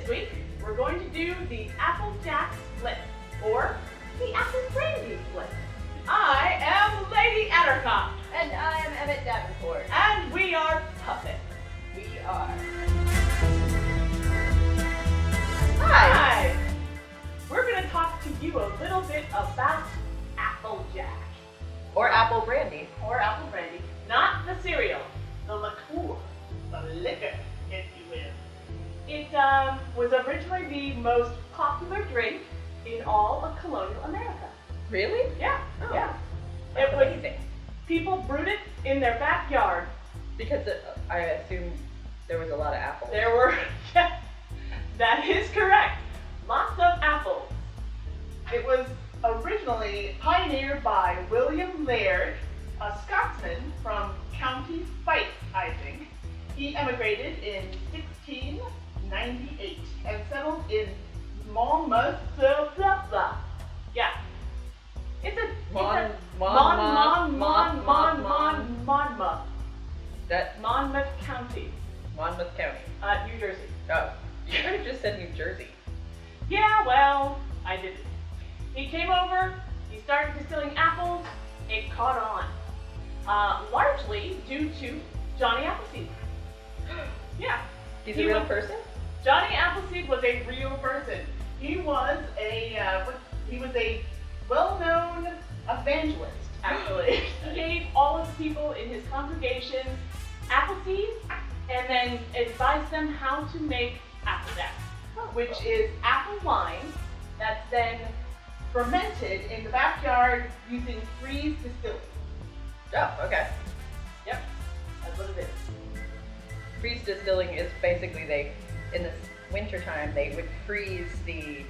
week, we're going to do the Applejack Flip, or the Apple Brandy Flip. I am Lady Attercop. And I am Emmett Davenport. And we are puppets. We are. Hi! We're going to talk to you a little bit about Applejack. Or apple brandy. Or apple brandy. Not the cereal, the liqueur, the liquor, if you will. It was originally the most popular drink in all of colonial America. Really? Yeah, Oh, yeah. That's It was, amazing. people brewed it in their backyard. Because I assume there was a lot of apples. There were, yeah, that is correct. Lots of apples. It was originally pioneered by William Laird, a Scotsman from County Fife, I think. He emigrated in 1698 and settled in Monmouth, blah, blah, blah. Yeah. Monmouth County. Monmouth County. New Jersey. Oh, you could have just said New Jersey. Yeah, well, I didn't. He came over, he started distilling apples, it caught on. Largely due to Johnny Appleseed. Yeah. He's a real person? Johnny Appleseed was a real person. He was a well-known evangelist, actually. He gave all of the people in his congregation Appleseed and then advised them how to make Applejack, which is apple wine that's then fermented in the backyard using freeze distilling. Oh, okay. Yep, that's what it is. Freeze distilling is basically in the wintertime, they would freeze the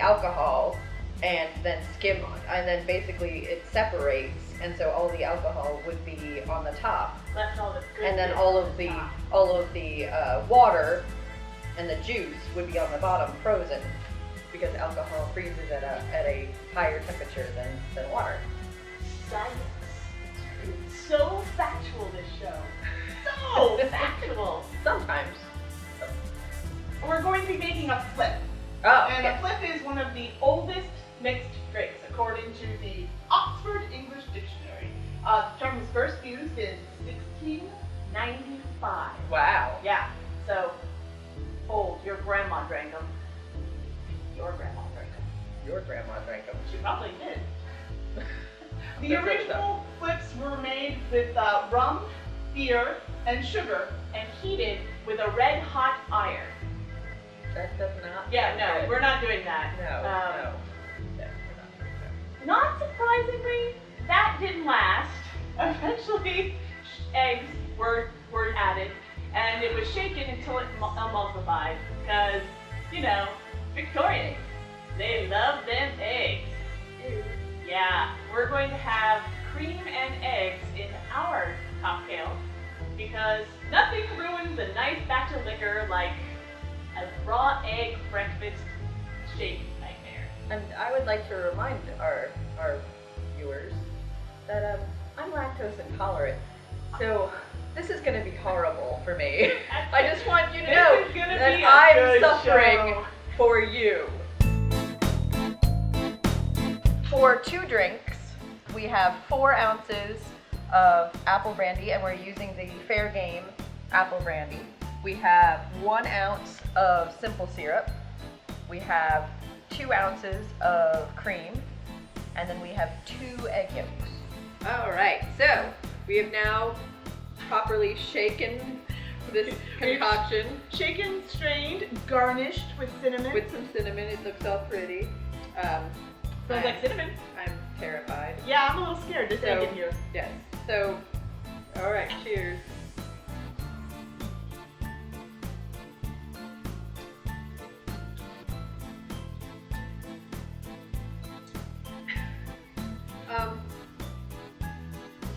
alcohol and then skim on, and then basically it separates, and so all the alcohol would be on the top, Left all the good and then bits all on of the the top. water and the juice would be on the bottom, frozen, because alcohol freezes at a higher temperature than water. Science. It's so factual, this show. So factual. Sometimes. We're going to be making a flip. Oh, And yes. a flip is one of the oldest mixed drinks, according to the Oxford English Dictionary. The term was first used in 1695. Wow. Yeah, so old. Your grandma drank them. Your grandma drank them. Your grandma drank them. She probably did. The That's original flips were made with rum, beer, and sugar, and heated with a red-hot iron. That does not. Yeah, sound no, good. we're not doing that. No, no. Yeah, we're not doing that. Not surprisingly, that didn't last. Eventually, eggs were added, and it was shaken until it emulsified. Because, you know, Victorians, they love them eggs. Yeah, we're going to have cream and eggs in our cocktail because nothing ruins a nice batch of liquor like a raw egg breakfast shake nightmare. And I would like to remind our viewers that I'm lactose intolerant, so this is going to be horrible for me. I just want you to know This is gonna that be a I'm good suffering show. for you. For 2 drinks, we have 4 ounces of apple brandy, and we're using the Fair Game apple brandy. We have 1 ounce of simple syrup. We have 2 ounces of cream, and then we have 2 egg yolks. All right, so we have now properly shaken this concoction Shaken, strained, garnished with cinnamon. with some cinnamon. It looks all pretty. Smells like cinnamon. I'm terrified. Yeah, I'm a little scared. There's egg So- in here. Yes. So, all right, cheers.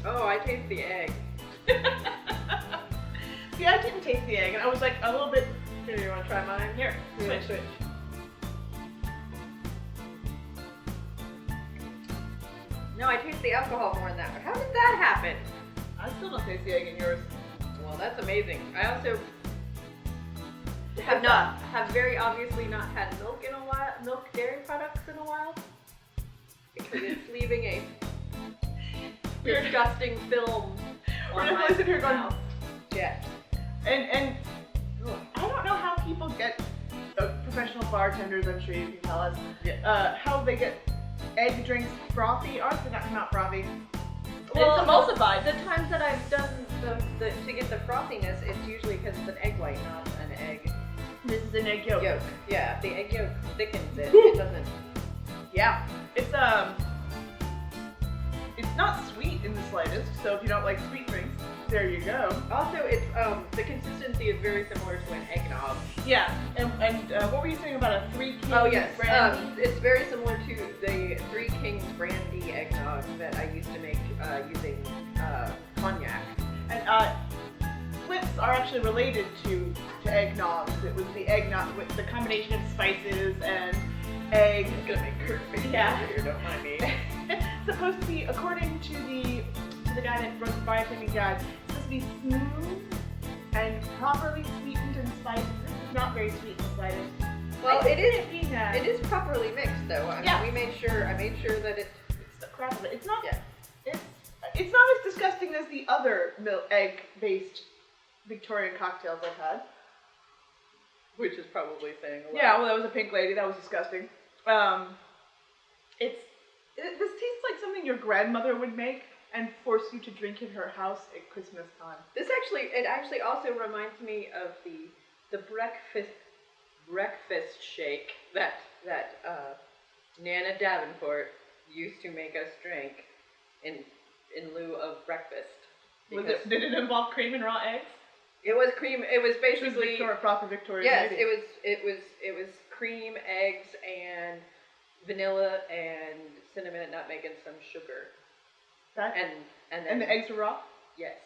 Oh, I taste the egg. See, I didn't taste the egg, and I was like a little bit. Here, you want to try mine? Here, Yeah. switch. No, I taste the alcohol more in that one. How did that happen? I still don't taste the egg in yours. Well, that's amazing. I also have very obviously not had milk in a while, milk dairy products in a while, because it's leaving a disgusting film on my sitting here going, mouth. Yeah. And I don't know how people get professional bartenders. I'm sure you can tell us how they get egg drinks frothy. Ours did not come out frothy. Well, it's emulsified. The times that I've done to get the frothiness, it's usually because it's an egg white, not an egg This is an egg yolk. Yeah, if the egg yolk thickens it, it doesn't. Yeah, it's not sweet in the slightest. So if you don't like sweet drinks, there you go. Also, it's the consistency is very similar to an eggnog. Yeah, and what were you saying about a Three Kings? Oh yes, brandy? it's very similar to the Three Kings brandy eggnog that I used to make using cognac. And flips are actually related to eggnogs. It was the eggnog with the combination of spices and egg. It's gonna make your face here, don't mind me. It's supposed to be, according to the guy that wrote the bartending guide, it's supposed to be smooth and properly sweetened and spiced. This is not very sweet in the slightest. Well, it is. It It is properly mixed, though. I mean, I made sure that it. It's the crap of it. It's not. Yeah. It's not as disgusting as the other egg-based Victorian cocktails I've had. Which is probably saying a lot. Yeah, well, that was a pink lady. That was disgusting. This tastes like something your grandmother would make and force you to drink in her house at Christmas time. It actually also reminds me of the breakfast shake that Nana Davenport used to make us drink in lieu of breakfast. Did it involve cream and raw eggs? It was cream. It was She was basically proper Victorian yes. lady. It was cream, eggs, and vanilla, and cinnamon and nutmeg, and some sugar. And then the eggs were raw? Yes.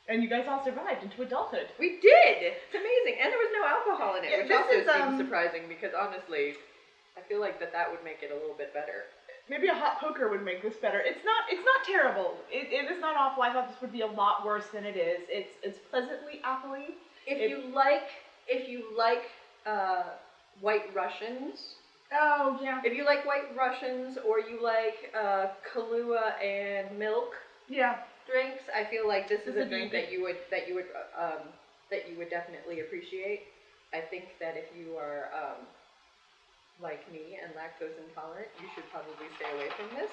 And you guys all survived into adulthood. We did! It's amazing. And there was no alcohol in it, Yeah, which this also is, seems surprising because honestly, I feel like that would make it a little bit better. Maybe a hot poker would make this better. It's not terrible. It is not awful. I thought this would be a lot worse than it is. It's pleasantly apple-y. If you like White Russians. Oh yeah. If you like White Russians or you like Kahlua and milk. Yeah. Drinks, I feel like this is a would drink be that you would definitely appreciate. I think that if you are like me and lactose intolerant, you should probably stay away from this.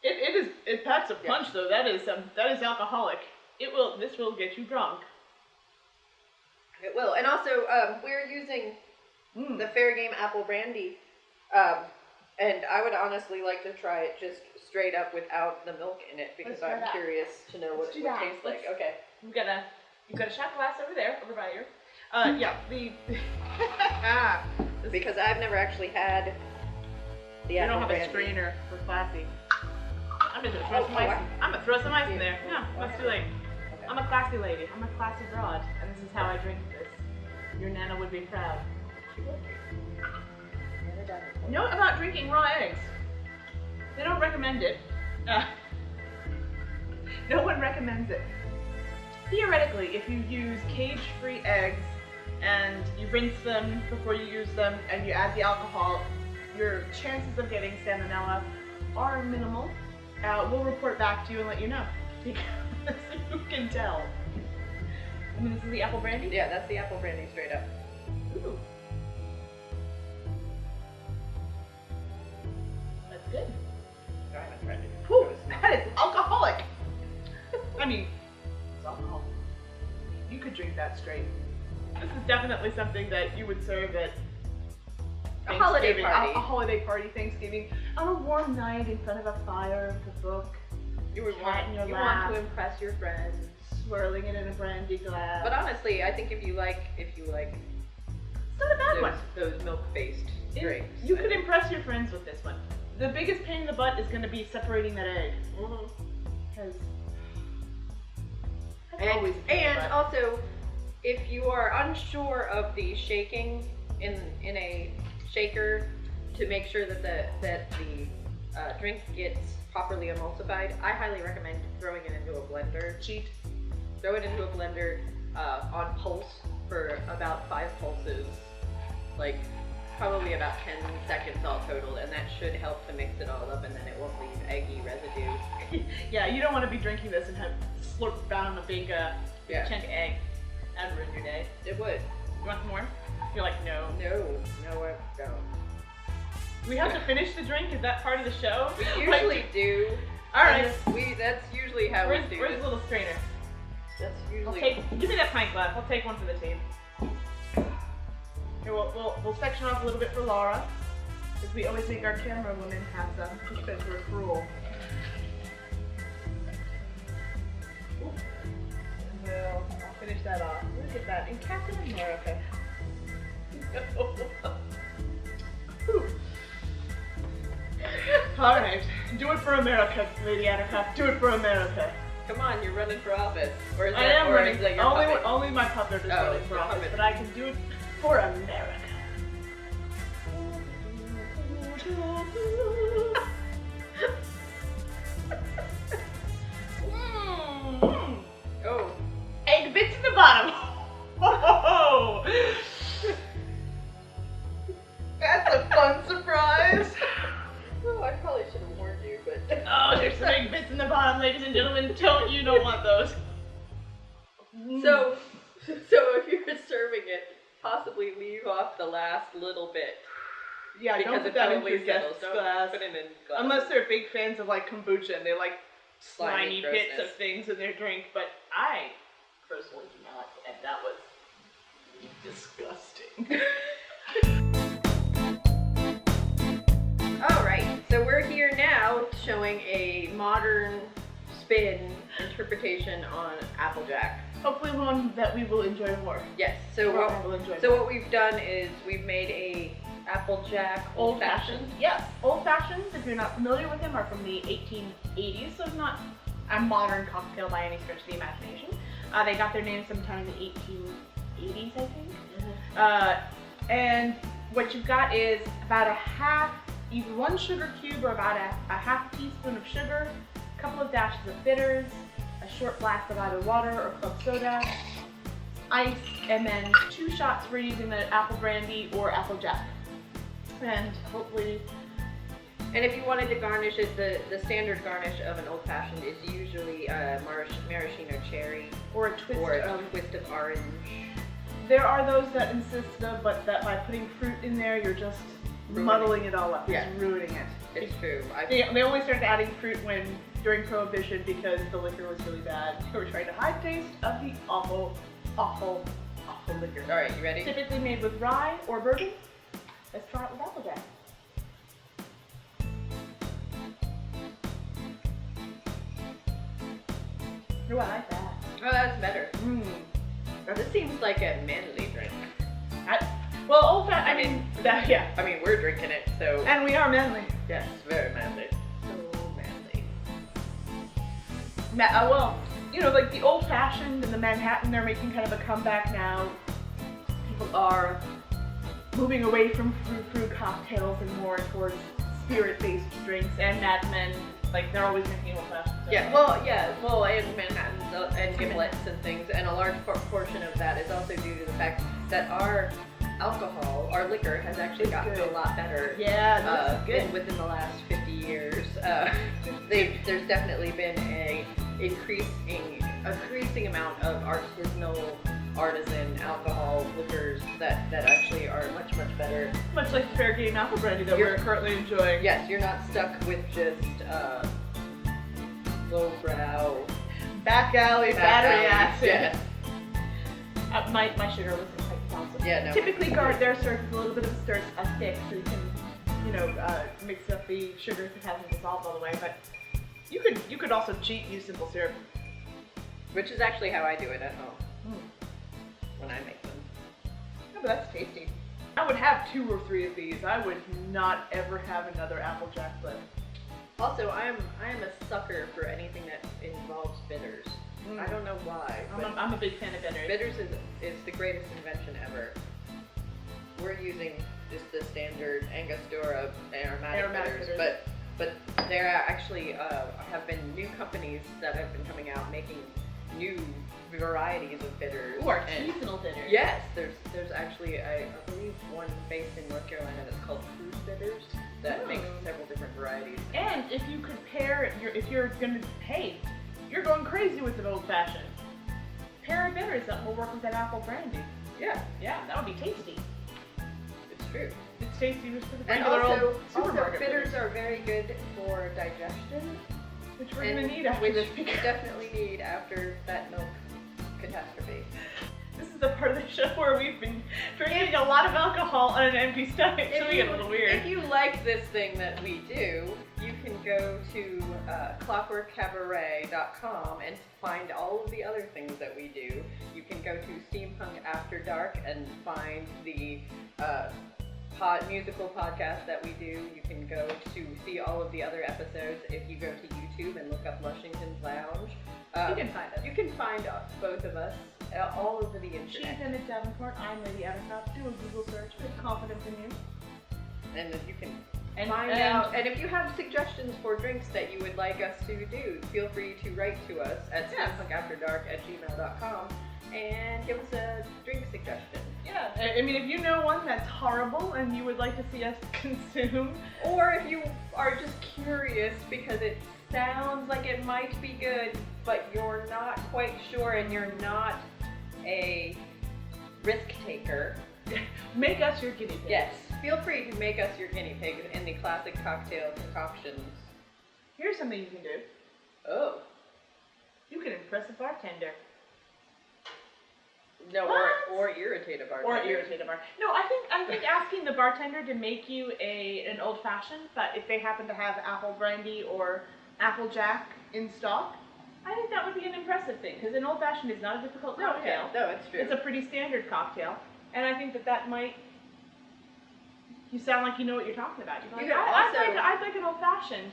It packs a punch though. That is alcoholic. This will get you drunk. It will, and also we're using the Fair Game apple brandy, and I would honestly like to try it just straight up without the milk in it because I'm curious to know what it tastes like. Okay. You've got a shot glass over there, over by you. Yeah, because I've never actually had the apple don't have brandy. a strainer for classy. I'm gonna throw some ice in there. Yeah, that's too late. Okay. I'm a classy lady. I'm a classy broad, and this is how I drink this. Your Nana would be proud. She would be. Note about drinking raw eggs. They don't recommend it. No one recommends it. Theoretically, if you use cage-free eggs and you rinse them before you use them and you add the alcohol, your chances of getting salmonella are minimal. We'll report back to you and let you know. Because you can tell. I mean, this is the apple brandy? Yeah, that's the apple brandy straight up. Ooh. That's good. I haven't tried it. Whew, that is alcoholic. I mean, it's alcohol. You could drink that straight. This is definitely something that you would serve at a holiday party. A holiday party, Thanksgiving, on a warm night in front of a fire with a book. You would cat in your want lap, to impress your friends. swirling it in a brandy glass. But honestly, I think if you like it's not a bad one. those milk-based drinks. You could impress your friends with this one. The biggest pain in the butt is going to be separating that egg. Because and also, if you are unsure of the shaking in a shaker to make sure that the drink gets properly emulsified, I highly recommend throwing it into a blender. Cheat. Throw it into a blender on pulse for about 5 pulses, like probably about 10 seconds all total, and that should help to mix it all up, and then it won't leave eggy residue. Yeah, you don't want to be drinking this and have slurped down a big chunk of egg. That'd ruin your day. It would. You want some more? You're like, no. No, I don't. We have to finish the drink? Is that part of the show? We usually do. Alright. That's usually how we do Where's this. the little strainer? That's usually... Give me that pint glass. I'll take one for the team. Here, we'll section off a little bit for Laura, because we always make our camera women have some, because we're cruel. Well, I'll finish that off. Look at that. In Captain America. Alright. Do it for America, Lady Attercop. Do it for America. Come on, you're running for office. Or is I that, am or running. is that your Only, puppet? only my puppet is Oh, running for your office, puppet. but I can do it for America. Oh. Egg bits in the bottom. Oh, that's a fun surprise. Oh, I probably should have warned you, but... Oh, there's some egg bits in the bottom, ladies and gentlemen. You don't want those. So if you're serving it, possibly leave off the last little bit. Yeah, Because don't put it that in probably your guest settles. Don't glass. put it in glass. Unless they're big fans of like kombucha and they like Slimy slimy bits grossness. of things in their drink, but I personally do not, and that was disgusting. Alright, so we're here now showing a modern spin interpretation on Applejack. Hopefully one that we will enjoy more. Yes, so Or I will enjoy so more. what we've done is we've made a Applejack old-fashioned. Yes, old-fashions, if you're not familiar with them, are from the 1880s, so it's not a modern cocktail by any stretch of the imagination. They got their name sometime in the 1880s, I think. And what you've got is about either 1 sugar cube or about a half teaspoon of sugar, a couple of dashes of bitters, a short glass of either water or club soda, ice, and then 2 shots for using the apple brandy or Applejack. And hopefully, And if you wanted to garnish it, the standard garnish of an old-fashioned is usually maraschino cherry or a twist or a of. twist of orange. There are those that insist though, but that by putting fruit in there, you're just muddling it all up. Yeah. Just ruining it. It's true. They only started adding fruit during Prohibition because the liquor was really bad. They were trying to hide taste of the awful, awful, awful liquor. All right, you ready? Typically made with rye or bourbon. Let's try it with Applejack. Oh, I like that. Oh, that's better. That's This seems like a manly drink. well, old fashioned. I mean, yeah. I mean, we're drinking it, so And we are manly. yes, very manly. So manly. Well, you know, like the old fashioned and the Manhattan, they're making kind of a comeback now. People are moving away from fruit cocktails and more towards spirit-based drinks. And Mad Men, like they're always making old fashioned. Yeah, well, and Manhattans and giblets and things, and a large portion of that is also due to the fact that our alcohol, our liquor, has actually gotten good. a lot better. Yeah, that's good. Within the last 50 years. There's definitely been a increasing amount of artisanal, artisan alcohol liquors that actually are much better. Much like the Fair Game Apple Brandy that we're currently enjoying. Yes, you're not stuck with just lowbrow Back alley, battery acid. Yes. My sugar was in quite awesome. Yeah, no. Typically, they're served with a little bit of a stick, so you can, mix up the sugar if it hasn't dissolved all the way. But you could also cheat and use simple syrup. Which is actually how I do it at home. When I make them. Yeah, but that's tasty. I would have 2 or 3 of these. I would not ever have another Applejack Flip. Also, I am a sucker for anything that involves bitters. I don't know why. I'm a big fan of bitters. Bitters is the greatest invention ever. We're using just the standard Angostura aromatic bitters, but there are actually have been new companies that have been coming out making new, varieties of bitters. Or and- artisanal bitters. Yes, there's actually I believe one based in North Carolina that's called Cruise Bitters that makes several different varieties. And if you could pair, if you're going crazy with an old fashioned, pair of bitters that will work with that apple brandy. Yeah, Yeah, that would be tasty. it's true. It's tasty just for the And regular also old supermarket bitters are very good for digestion, which we're gonna need after which this. we definitely need after that milk catastrophe. This is the part of the show where we've been drinking a lot of alcohol on an empty stomach, so we get a little weird. If you like this thing that we do, you can go to clockworkcabaret.com and find all of the other things that we do. You can go to Steampunk After Dark and find the musical podcast that we do. You can go to see all of the other episodes if you go to YouTube and look up Lushington's Lounge. You can find us. You can find both of us all over the She's internet. Emmett Davenport, I'm Lady Attercop. Do a Google search with confidence in you. And you can And find out. And if you have suggestions for drinks that you would like us to do, feel free to write to us at steampunkafterdark@gmail.com and give us a drink suggestion. Yeah, I mean, if you know one that's horrible and you would like to see us consume, Or if you are just curious because it sounds like it might be good, but you're not quite sure and you're not a risk taker, make us your guinea pig. yes, feel free to make us your guinea pig in the classic cocktail concoctions. Here's something you can do. Oh. You can impress a bartender. No, What? or irritate a bartender. Or irritate a bar. No, I think asking the bartender to make you an old fashioned, but if they happen to have apple brandy or Applejack in stock, I think that would be an impressive thing, because an old fashioned is not a difficult No, cocktail. no, it's true. It's a pretty standard cocktail, and I think that might. You sound like you know what you're talking about. You're like, You could I'd like an old fashioned.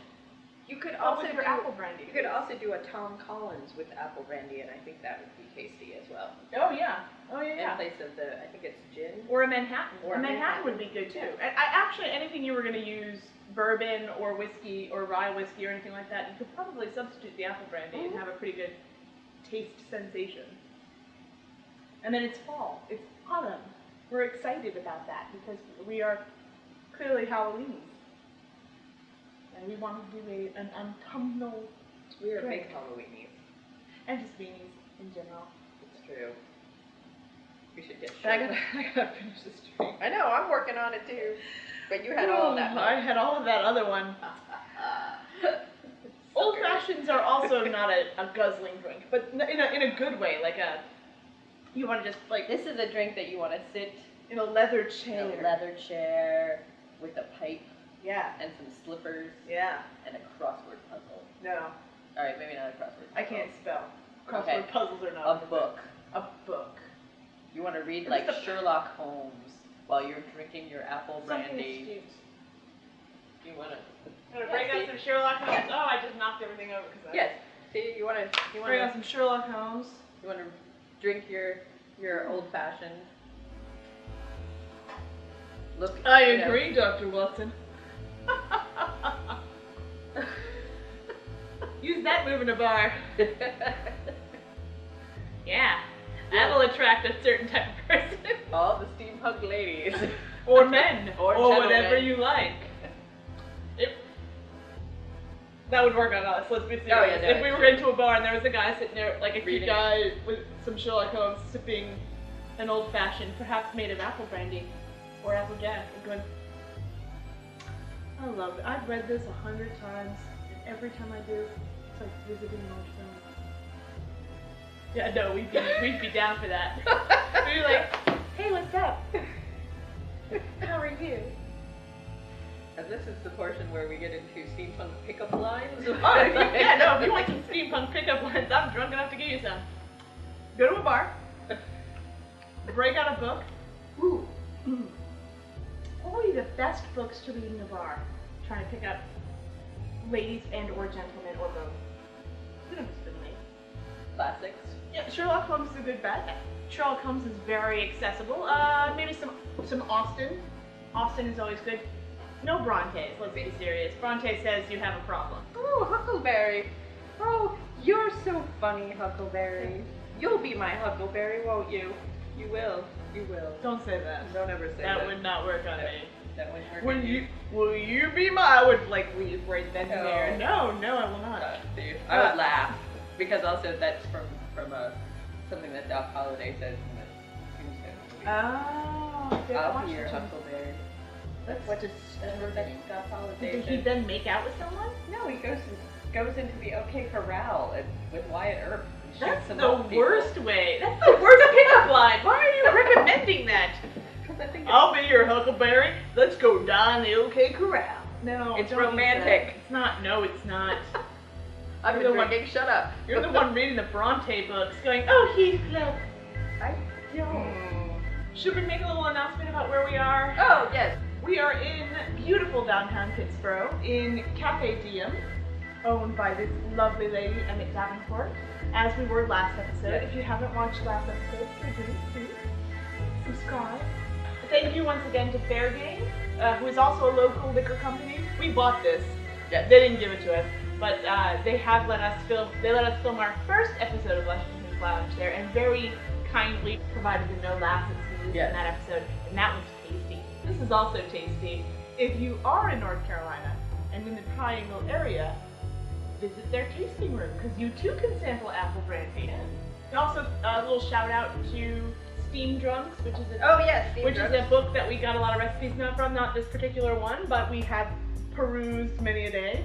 You could But also with your do apple brandy. You could also do a Tom Collins with apple brandy, and I think that would be tasty as well. Oh yeah. In place of I think it's gin. Or a Manhattan. Or a a Manhattan Manhattan. would be good too. I actually, anything you were going to use bourbon or whiskey or rye whiskey or anything like that, you could probably substitute the apple brandy and have a pretty good taste sensation. And then it's fall. It's autumn. We're excited about that because we are clearly Halloweenies. And we want to do an autumnal We are drink. big Halloweenies. And just beanies in general. It's true. We should get But I shirts. gotta finish this drink. I know, I'm working on it too. But you had all of that. I had all of that other one. Old fashions are also not a guzzling drink, but in a good way. Like you want to just like This is a drink that you want to sit in a leather in chair. a leather chair with a pipe Yeah, and some slippers yeah. and a crossword puzzle. No, All right, maybe not a crossword puzzle. I can't spell. Crossword Okay. puzzles are not A book. A book. You want to read Or like just a- Sherlock Holmes while you're drinking your apple Something brandy. astute. You want to? I'm gonna break out some Sherlock Holmes. Oh, I just knocked everything over because Yes. See, you want to Bring out some Sherlock Holmes. drink your old fashioned. Look. I you know. agree, Dr. Watson. Use that move in a bar. Yeah, that'll attract a certain type of person. All the steampunk ladies. Or men. Or whatever gentlemen. you like. That would work on us, let's be serious. Oh, yeah, no, if we it's were true. into a bar and there was a guy sitting there, like a cute Reading. guy with some Sherlock Holmes sipping an old fashioned, perhaps made of apple brandy or Applejack, and going, I love it. I've read this 100 times, and every time I do, it's like visiting an old friend. Yeah, no, we'd be down for that. We'd be like, hey, what's up? How are you? And this is the portion where we get into steampunk pickup lines. Oh, yeah, no, if you want some steampunk pickup lines, I'm drunk enough to give you some. Go to a bar, break out a book. Ooh. What would be the best books to read in a bar? Trying to pick up ladies and or gentlemen or both. We don't discriminate. Classics. Yeah, Sherlock Holmes is a good bet. Sherlock Holmes is very accessible. Maybe some Austen. Austen is always good. No Brontes, let's be serious. Bronte says you have a problem. Oh, Huckleberry. Oh, you're so funny, Huckleberry. You'll be my huckleberry, won't you? You will. You will. Don't say that. Don't ever say That would not work on No. me. That wouldn't work. Will you be my? I would like leave right then and No. there. No, I will not. See, I would laugh because also that's from something that Doc Holliday says in the Tombstone movie. Oh, good I'll watch be your the Tombstone. huckleberry. That's What does that's Doc Holliday. Did he says. then make out with someone? No, he goes into the OK Corral with Wyatt Earp. and shoots That's some the old people. worst way. That's the worst pickup line. Why are you recommending that? 'Cause I think I'll be your huckleberry. Let's go down the OK Corral. No, It's don't use romantic. that. It's not. No, it's not. I've You're been the one- drinking. Shut up. You're the one reading the Bronte books, going, "Oh, Heathcliff." I Should we make a little announcement about where we are? Oh yes. We are in beautiful downtown Pittsburgh in Cafe Diem, owned by this lovely lady, Emmett Davenport, as we were last episode. Yes. If you haven't watched last episode, please subscribe. Thank you once again to Fair Game, who is also a local liquor company. We bought this. Yes. They didn't give it to us, but they have let us film. They let us film our first episode of Lushington's Lounge there, and very kindly provided the no laughs excuse Yes. in that episode, and that was tasty. This is also tasty. If you are in North Carolina and in the Triangle area, visit their tasting room because you too can sample apple brandy. And also a little shout out to Steam Drunks, which is a Oh yes. Steve which Brooks. is a book that we got a lot of recipes now from, not this particular one, but we have perused many a day.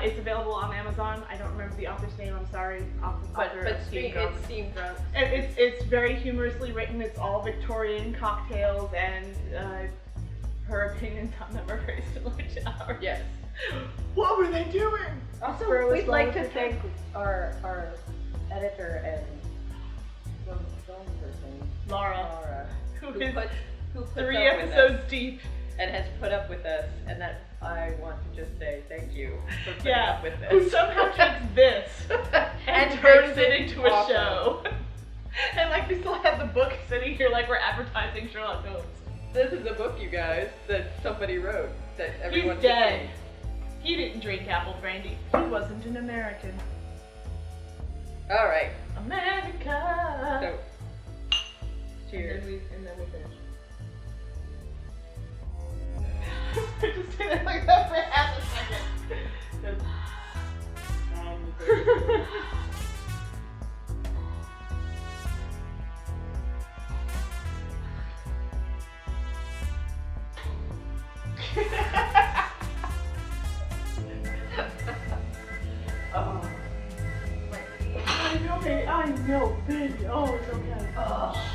It's available on Amazon. I don't remember the author's name, I'm sorry. But it's Steam Drunks. And it's very humorously written. It's all Victorian cocktails, and her opinions on them are very similar to ours. Yes. What were they doing? Also, Spur was we'd like to well thank our editor and film person, Laura, who who is puts 3 up with episodes us deep. and has put up with us, and that I want to just say thank you for putting Yeah, up with this. who somehow takes this and turns it into a awesome. show. And like we still have the book sitting here like we're advertising Sherlock Holmes. This is a book, you guys, that somebody wrote that everyone He's should dead. read. He didn't drink apple brandy. He wasn't an American. All right. America. So, cheers. And then we finish. Just say that like that for half a second. Oh. I know, baby. Oh, it's okay. Oh.